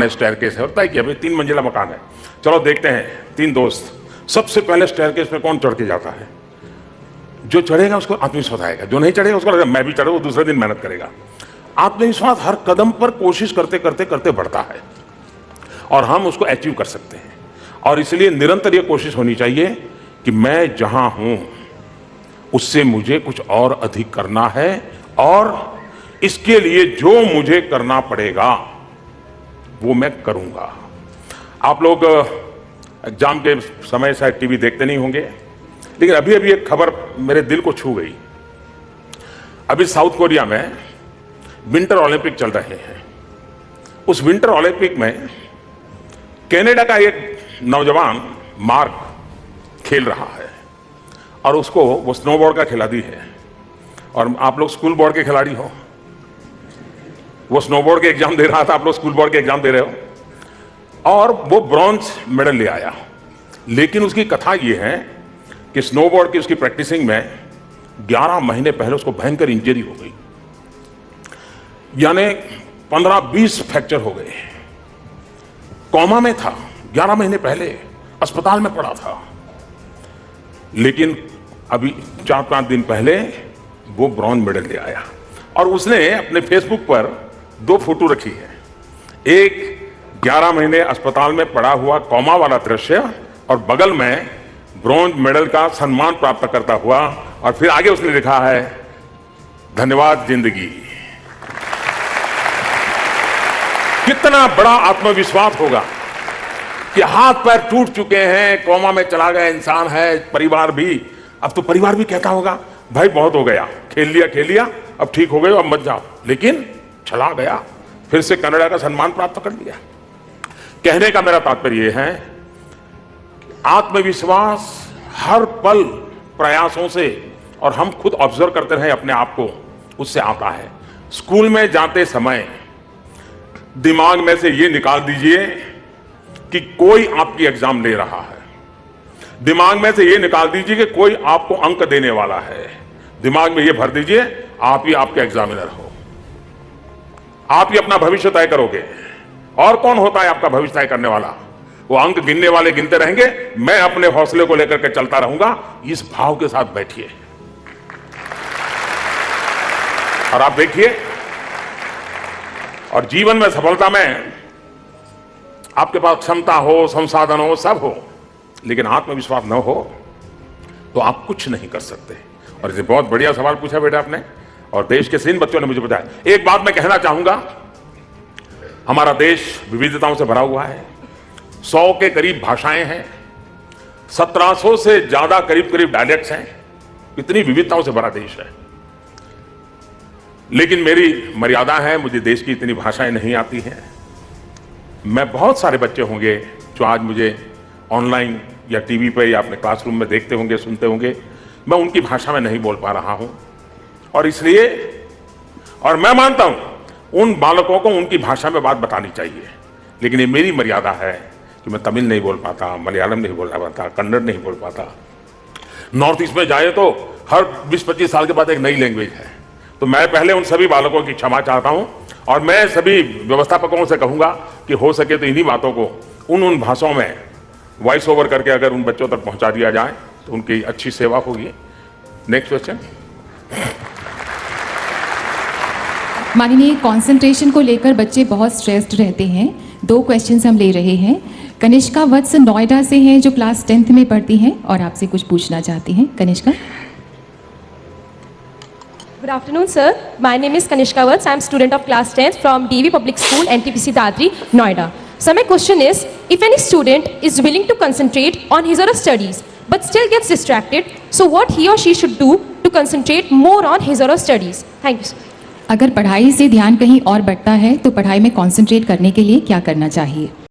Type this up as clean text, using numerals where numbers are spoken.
Staircase है, होता है कि अभी 3 मंजिला मकान है, चलो देखते हैं। 3 दोस्त, सबसे पहले स्टेयरकेस पे कौन चढ़ के जाता है? जो चढ़ेगा उसको आत्मविश्वास आएगा, जो नहीं चढ़ेगा उसको लगेगा मैं भी चढ़ूं, वो दूसरे दिन मेहनत करेगा। आत्मविश्वास हर कदम पर कोशिश करते करते करते बढ़ता है और हम उसको अचीव कर सकते हैं। और इसलिए निरंतर ये कोशिश होनी चाहिए कि मैं जहां हूं उससे मुझे कुछ और अधिक करना है, और इसके लिए जो मुझे करना पड़ेगा वो मैं करूंगा। आप लोग एग्जाम के समय शायद टीवी देखते नहीं होंगे, लेकिन अभी अभी एक खबर मेरे दिल को छू गई। अभी साउथ कोरिया में विंटर ओलंपिक चल रहे हैं। उस विंटर ओलंपिक में कनाडा का एक नौजवान मार्क खेल रहा है और उसको वो स्नोबोर्ड का खिलाड़ी है। और आप लोग स्कूल बोर्ड के खिलाड़ी हो, वो स्नोबोर्ड के एग्जाम दे रहा था, आप लोग स्कूल बोर्ड के एग्जाम दे रहे हो, और वो ब्रॉन्ज मेडल ले आया। लेकिन उसकी कथा ये है कि स्नोबोर्ड की उसकी प्रैक्टिसिंग में 11 महीने पहले उसको भयंकर इंजरी हो गई, यानी 15-20 फ्रैक्चर हो गए। कोमा में था, 11 महीने पहले अस्पताल में पड़ा था। लेकिन अभी 4-5 दिन पहले वो ब्रॉन्ज मेडल ले आया और उसने अपने फेसबुक पर 2 फोटो रखी है। एक 11 महीने अस्पताल में पड़ा हुआ कोमा वाला दृश्य और बगल में ब्रॉन्ज मेडल का सम्मान प्राप्त करता हुआ, और फिर आगे उसने लिखा है धन्यवाद जिंदगी। कितना बड़ा आत्मविश्वास होगा कि हाथ पैर टूट चुके हैं, कोमा में चला गया इंसान है, परिवार भी, अब तो परिवार भी कहता होगा भाई बहुत हो गया, खेल लिया, अब ठीक हो गए, अब मत जाओ। लेकिन चला गया, फिर से कनाडा का सम्मान प्राप्त कर लिया। कहने का मेरा तात्पर्य यह है कि आत्मविश्वास हर पल प्रयासों से, और हम खुद ऑब्जर्व करते रहे अपने आप को, उससे आता है। स्कूल में जाते समय दिमाग में से ये निकाल दीजिए कि कोई आपकी एग्जाम ले रहा है, दिमाग में से ये निकाल दीजिए कि कोई आपको अंक देने वाला है, दिमाग में ये भर दीजिए आप ही आपके एग्जामिनर हो, आप ही अपना भविष्य तय करोगे। और कौन होता है आपका भविष्य तय करने वाला? वो अंक गिनने वाले गिनते रहेंगे, मैं अपने हौसले को लेकर के चलता रहूंगा। इस भाव के साथ बैठिए और आप देखिए, और जीवन में सफलता में आपके पास क्षमता हो, संसाधन हो, सब हो, लेकिन आत्मविश्वास न हो तो आप कुछ नहीं कर सकते। और इसे बहुत बढ़िया सवाल पूछा बेटा आपने, और देश के 3 बच्चों ने मुझे बताया। एक बात मैं कहना चाहूंगा, हमारा देश विविधताओं से भरा हुआ है, 100 के करीब भाषाएं हैं, 1700 से ज्यादा करीब डायलेक्ट्स हैं, इतनी विविधताओं से भरा देश है। लेकिन मेरी मर्यादा है, मुझे देश की इतनी भाषाएं नहीं आती हैं। मैं बहुत सारे बच्चे होंगे जो आज मुझे ऑनलाइन या टीवी पे या अपने क्लासरूम में देखते होंगे, सुनते होंगे, मैं उनकी भाषा में नहीं बोल पा रहा हूं, और इसलिए, और मैं मानता हूं उन बालकों को उनकी भाषा में बात बतानी चाहिए, लेकिन ये मेरी मर्यादा है कि मैं तमिल नहीं बोल पाता, मलयालम नहीं बोल पाता, कन्नड़ नहीं बोल पाता। नॉर्थ ईस्ट में जाए तो हर 20-25 साल के बाद एक नई लैंग्वेज है। तो मैं पहले उन सभी बालकों की क्षमा चाहता हूं, और मैं सभी व्यवस्थापकों से कहूंगा कि हो सके तो इन्हीं बातों को उन भाषाओं में वॉइस ओवर करके अगर उन बच्चों तक पहुंचा दिया जाए तो उनकी अच्छी सेवा होगी। Next question. माननीय, कंसंट्रेशन को लेकर बच्चे बहुत स्ट्रेस्ड रहते हैं। 2 क्वेश्चंस हम ले रहे हैं। कनिष्का वत्स नोएडा से हैं, जो क्लास 10th में पढ़ती हैं और आपसे कुछ पूछना चाहती हैं। Kanishka. Good afternoon, sir. My name is Kanishka Vats. I am student of class 10th from DV Public School, NTPC Dadri, Noida. So my question is, if any student is willing to concentrate on his or her studies but still gets distracted, so what he or she should do to concentrate more on his or her studies? Thank you, sir. अगर पढ़ाई से ध्यान कहीं और बढ़ता है तो पढ़ाई में कंसंट्रेट करने के लिए क्या करना चाहिए?